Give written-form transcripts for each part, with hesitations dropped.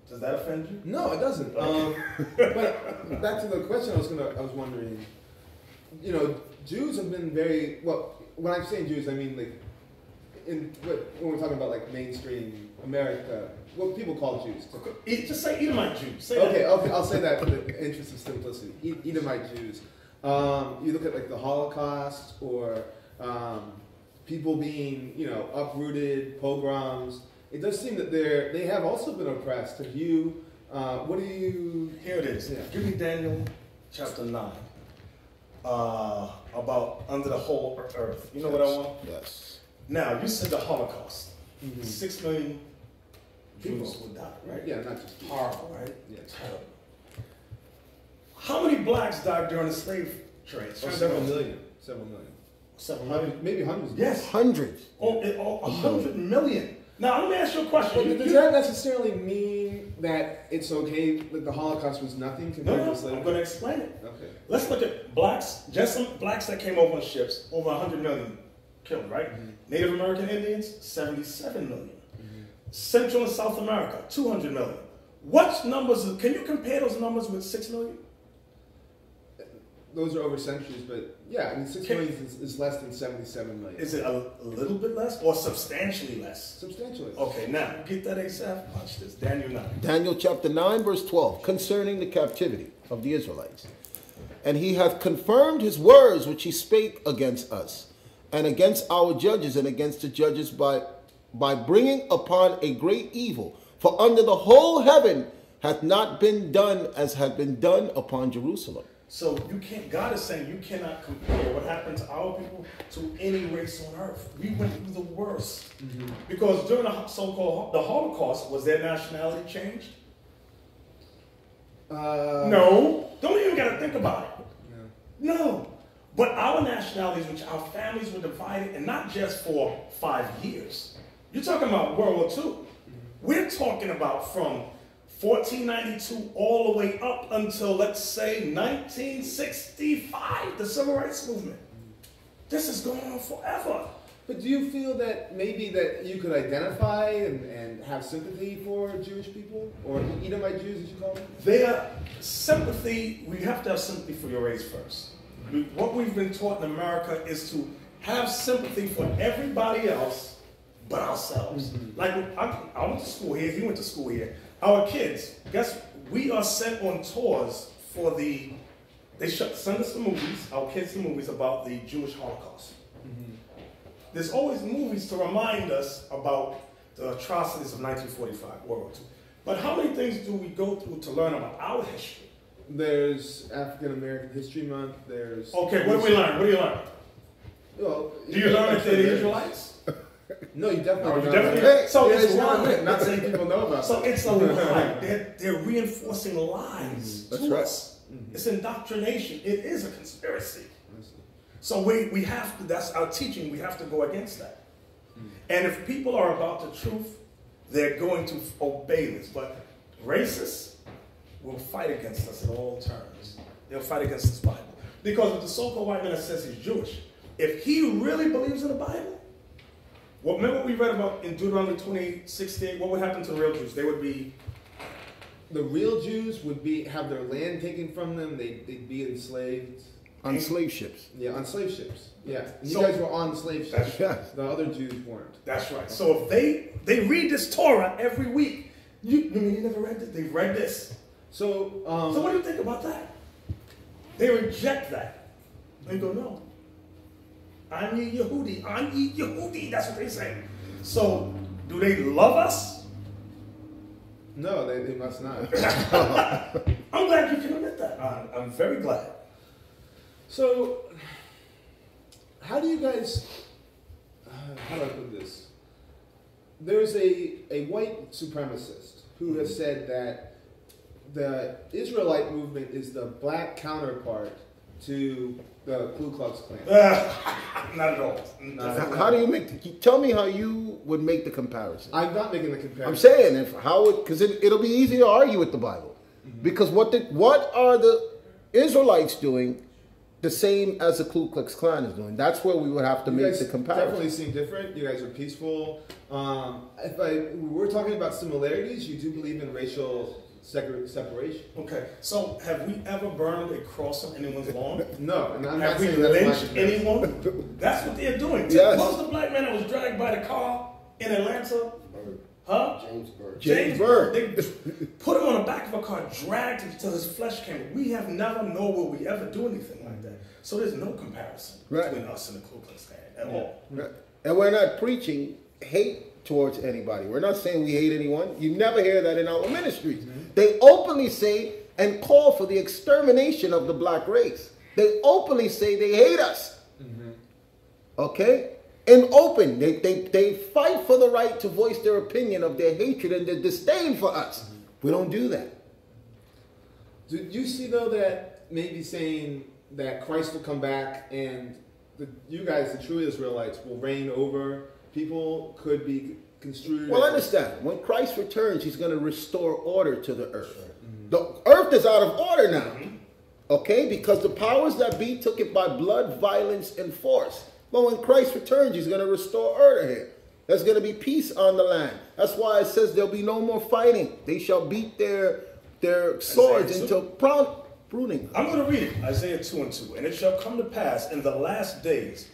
Does that offend you? No, it doesn't. But back to the question, I was wondering. You know, Jews have been very well. When I'm saying Jews, I mean like when we're talking about like mainstream America, what people call Jews. Just say Edomite Jews. Say okay, I'll say that for the interest of simplicity. Edomite Jews. You look at like the Holocaust or people being, you know, uprooted, pogroms. It does seem that they have also been oppressed. Have you? What do you? Here it is. Yeah. Give me Daniel chapter 9. About under the whole earth. You know what I want? Yes. Now, you said the Holocaust. 6 million Jews would die, right? Yeah, not just people. Horrible, right? Yeah. Terrible. How many blacks died during the slave trade? Several million. 700? Maybe hundreds. Yes. Hundreds. 100 million. Now, let me ask you a question. Does that necessarily mean that it's okay that the Holocaust was nothing compared to slavery? I'm going to explain it. Okay. Let's look at blacks, just some blacks that came over on ships, over 100 million killed, right? Native American Indians, 77 million. Central and South America, 200 million. What numbers, can you compare those numbers with 6 million? Those are over centuries, but yeah, I mean, 6 million is less than 77 million. Is it a little bit less or substantially less? Substantially less. Okay, now, get that ASAP. Watch this. Daniel 9. Daniel chapter 9, verse 12, concerning the captivity of the Israelites. And he hath confirmed his words which he spake against us, and against our judges, and against the judges by bringing upon a great evil. For under the whole heaven hath not been done as had been done upon Jerusalem. So you can't, God is saying you cannot compare what happened to our people to any race on earth. We went through the worst. Because during the so-called the Holocaust, was their nationality changed? No. Don't even got to think about it. No. But our nationalities, which our families were divided, and not just for 5 years. You're talking about World War II. We're talking about from 1492 all the way up until, let's say, 1965, the Civil Rights Movement. This is going on forever. But do you feel that maybe that you could identify and have sympathy for Jewish people? Or Edomite Jews, as you call them? Their sympathy, we have to have sympathy for your race first. What we've been taught in America is to have sympathy for everybody else but ourselves. Like, I went to school here, he went to school here. Our kids, guess we are sent on tours for they send us the movies, our kids the movies about the Jewish Holocaust. There's always movies to remind us about the atrocities of 1945, World War II. But how many things do we go through to learn about our history? There's African American History Month, there's... Okay, what do we learn? What do you learn? Well, do you learn that they're the Israelites? No, you definitely don't. Definitely. So yeah, it's lying. Not saying people know about so it's a lie. They're reinforcing lies to us. It's indoctrination. It is a conspiracy. So we have to, that's our teaching, we have to go against that. And if people are about the truth, they're going to obey this. But racists will fight against us at all terms. They'll fight against this Bible. Because if the so-called white man that says he's Jewish, if he really believes in the Bible, well, remember what we read about in Deuteronomy 20:16? What would happen to the real Jews? They would be... The real Jews would have their land taken from them. They'd be enslaved. On slave ships. Yeah, on slave ships. Yeah. And you guys were on slave ships. That's right. The other Jews weren't. That's right. So if they read this Torah every week, you mean you never read this? They've read this. So what do you think about that? They reject that. They go, no. Ani Yehudi. Ani Yehudi. That's what they say. So, do they love us? No, they must not. I'm glad you can admit that. I'm very glad. So, how do you guys, how do I put this? There's a white supremacist who has said that the Israelite movement is the black counterpart to the Ku Klux Klan. Not at all. How do you tell me how you would make the comparison? I'm not making the comparison. I'm saying because it'll be easy to argue with the Bible. Because what are the Israelites doing the same as the Ku Klux Klan is doing. That's where we would have to make the comparison. Definitely seem different. You guys are peaceful. We're talking about similarities. You do believe in racial separation. Okay, so have we ever burned a cross on anyone's lawn? No, and I'm have not we saying that's lynched anyone? That's what they're doing. Yes. What was the black man that was dragged by the car in Atlanta? Huh? James Byrd. They put him on the back of a car, dragged him until his flesh came. We have never known will we ever do anything like that. So there's no comparison between us and the Ku Klux Klan at all. Right. And we're not preaching hate towards anybody. We're not saying we hate anyone. You never hear that in our ministries. Mm-hmm. They openly say and call for the extermination of the black race. They openly say they hate us. Mm-hmm. Okay? In open, they fight for the right to voice their opinion of their hatred and their disdain for us. Mm-hmm. We don't do that. Do you see, though, that maybe saying that Christ will come back and you guys, the true Israelites, will reign over people could be construed? Well, understand, when Christ returns, he's going to restore order to the earth. Mm-hmm. The earth is out of order now. Mm-hmm. Okay? Because the powers that be took it by blood, violence, and force. But when Christ returns, he's going to restore order here. There's going to be peace on the land. That's why it says there'll be no more fighting. They shall beat their swords into pruning. I'm going to read it, Isaiah 2:2. And it shall come to pass in the last days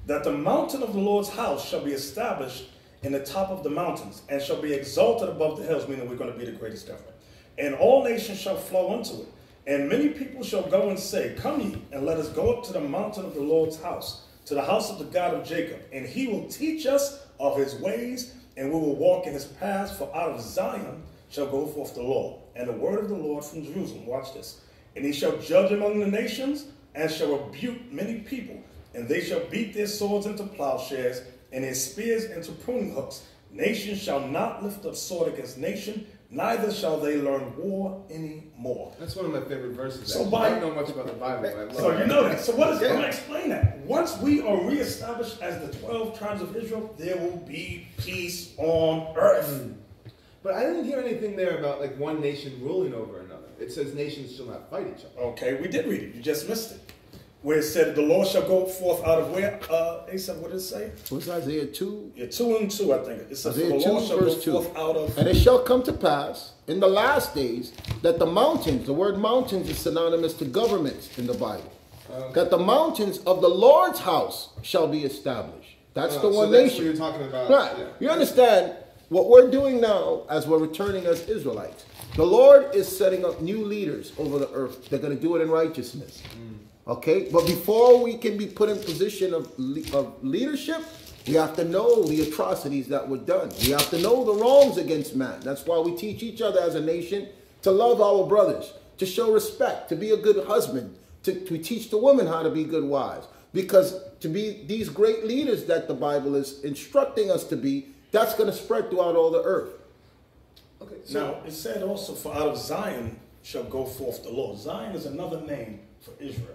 that the mountain of the Lord's house shall be established in the top of the mountains and shall be exalted above the hills, meaning we're going to be the greatest government. And all nations shall flow unto it. And many people shall go and say, Come ye, and let us go up to the mountain of the Lord's house, to the house of the God of Jacob, and he will teach us of his ways, and we will walk in his paths, for out of Zion shall go forth the law, and the word of the Lord from Jerusalem. Watch this. And he shall judge among the nations, and shall rebuke many people, and they shall beat their swords into plowshares, and their spears into pruning hooks. Nation shall not lift up sword against nation, neither shall they learn war anymore. That's one of my favorite verses. So I don't know much about the Bible. So you know that. So what is it? I'm going to explain that. Once we are reestablished as the 12 tribes of Israel, there will be peace on earth. But I didn't hear anything there about like one nation ruling over another. It says nations shall not fight each other. Okay, we did read it. You just missed it. Where it said the Lord shall go forth out of where? Asa, what did it say? What's Isaiah 2? Yeah, 2:2, I think. It says the Isaiah 2, Lord shall go verse 2. forth out of... And it shall come to pass in the last days that the mountains, the word mountains is synonymous to governments in the Bible, that the mountains of the Lord's house shall be established. That's the one that's nation. what you're talking about. Right. Yeah. You understand what we're doing now as we're returning as Israelites. The Lord is setting up new leaders over the earth. They're going to do it in righteousness. Okay? But before we can be put in position of leadership, we have to know the atrocities that were done. We have to know the wrongs against man. That's why we teach each other as a nation to love our brothers, to show respect, to be a good husband, to teach the women how to be good wives. Because to be these great leaders that the Bible is instructing us to be, that's going to spread throughout all the earth. Okay, so now, it said also, for out of Zion shall go forth the Lord. Zion is another name for Israel.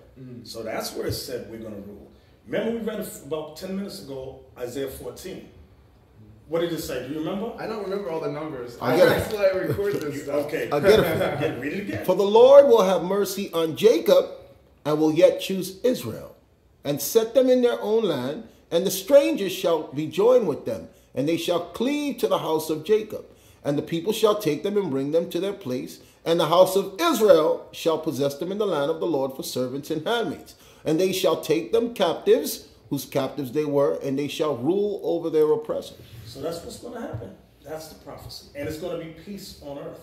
So that's where it said we're going to rule. Remember we read about 10 minutes ago, Isaiah 14. What did it say? Do you remember? I don't remember all the numbers. That's why I record this stuff. Okay. I get it. Read it again. For the Lord will have mercy on Jacob and will yet choose Israel and set them in their own land, and the strangers shall be joined with them, and they shall cleave to the house of Jacob. And the people shall take them and bring them to their place, and the house of Israel shall possess them in the land of the Lord for servants and handmaids. And they shall take them captives, whose captives they were, and they shall rule over their oppressors. So that's what's going to happen. That's the prophecy. And it's going to be peace on earth.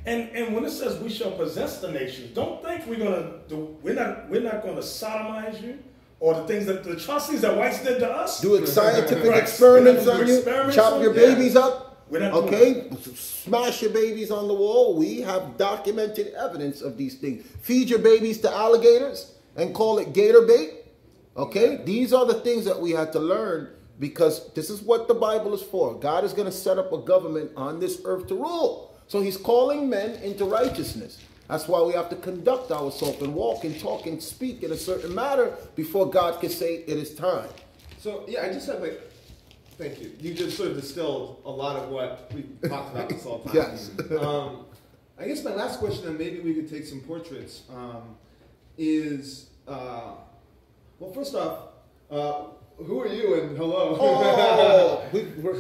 And when it says we shall possess the nations, don't think we're going to do, we're not going to sodomize you, or the things that the atrocities that whites did to us. Do scientific experiments on you, chop your babies up. Okay, smash your babies on the wall. We have documented evidence of these things. Feed your babies to alligators and call it gator bait. Okay, these are the things that we had to learn, because this is what the Bible is for. God is going to set up a government on this earth to rule. So he's calling men into righteousness. That's why we have to conduct ourselves and walk and talk and speak in a certain manner before God can say it is time. So yeah, I just have thank you. You just sort of distilled a lot of what we talked about this whole time. Yes. I guess my last question, and maybe we could take some portraits, is Well, first off, who are you and hello? Oh,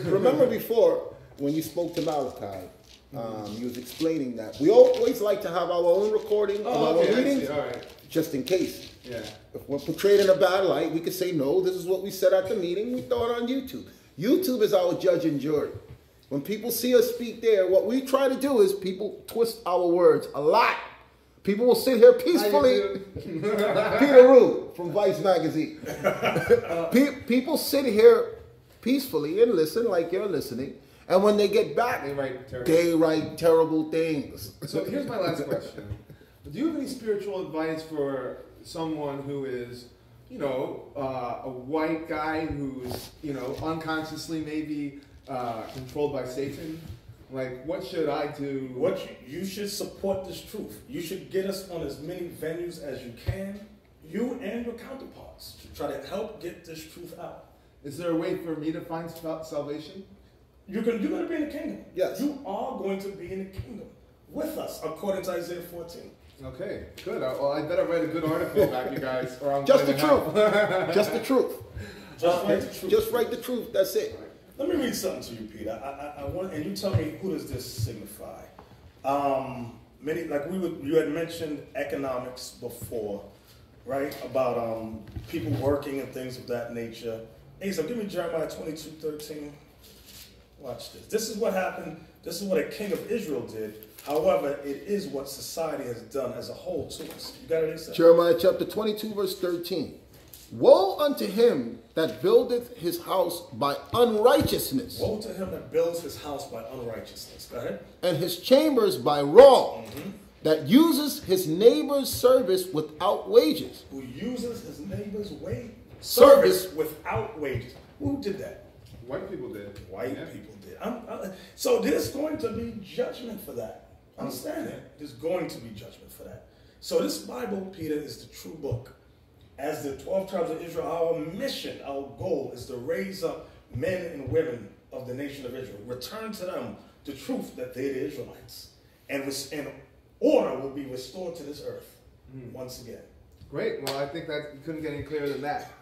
remember before when you spoke to Malachi, you was explaining that we always like to have our own recording of our meetings, All right. just in case. Yeah. If we're portrayed in a bad light, we could say, no, this is what we said at the meeting. We throw it on YouTube. YouTube is our judge and jury. When people see us speak there, what we try to do is people twist our words a lot. People will sit here peacefully. Peter Rue from Vice Magazine. People sit here peacefully and listen like you're listening. And when they get back, they write terrible things. So here's my last question. Do you have any spiritual advice for someone who is, a white guy who's, unconsciously maybe controlled by Satan? Like, what should I do? You should support this truth. You should get us on as many venues as you can, you and your counterparts, to try to help get this truth out. Is there a way for me to find salvation? You're going to be in the kingdom. Yes. You are going to be in the kingdom with us, according to Isaiah 14. Okay, good. Well, I better write a good article about you guys, or I'm Just the going to truth. Just the truth. Just write the truth. Just write the truth. That's it. Let me read something to you, Peter. I want, and you tell me, who does this signify? You had mentioned economics before, right? About people working and things of that nature. Hey, so give me Jeremiah 22:13. Watch this. This is what happened. This is what a king of Israel did. However, it is what society has done as a whole to us. You got it, Asa? Jeremiah chapter 22, verse 13. Woe unto him that buildeth his house by unrighteousness. Woe to him that builds his house by unrighteousness. Go ahead. And his chambers by wrong, that uses his neighbor's service without wages. Who uses his neighbor's Service without wages. Who did that? White people did. White people did. So there's going to be judgment for that. Understand that. There's going to be judgment for that. So this Bible, Peter, is the true book. As the 12 tribes of Israel, our mission, our goal is to raise up men and women of the nation of Israel. Return to them the truth that they're the Israelites. And order will be restored to this earth once again. Great. Well, I think that you couldn't get any clearer than that.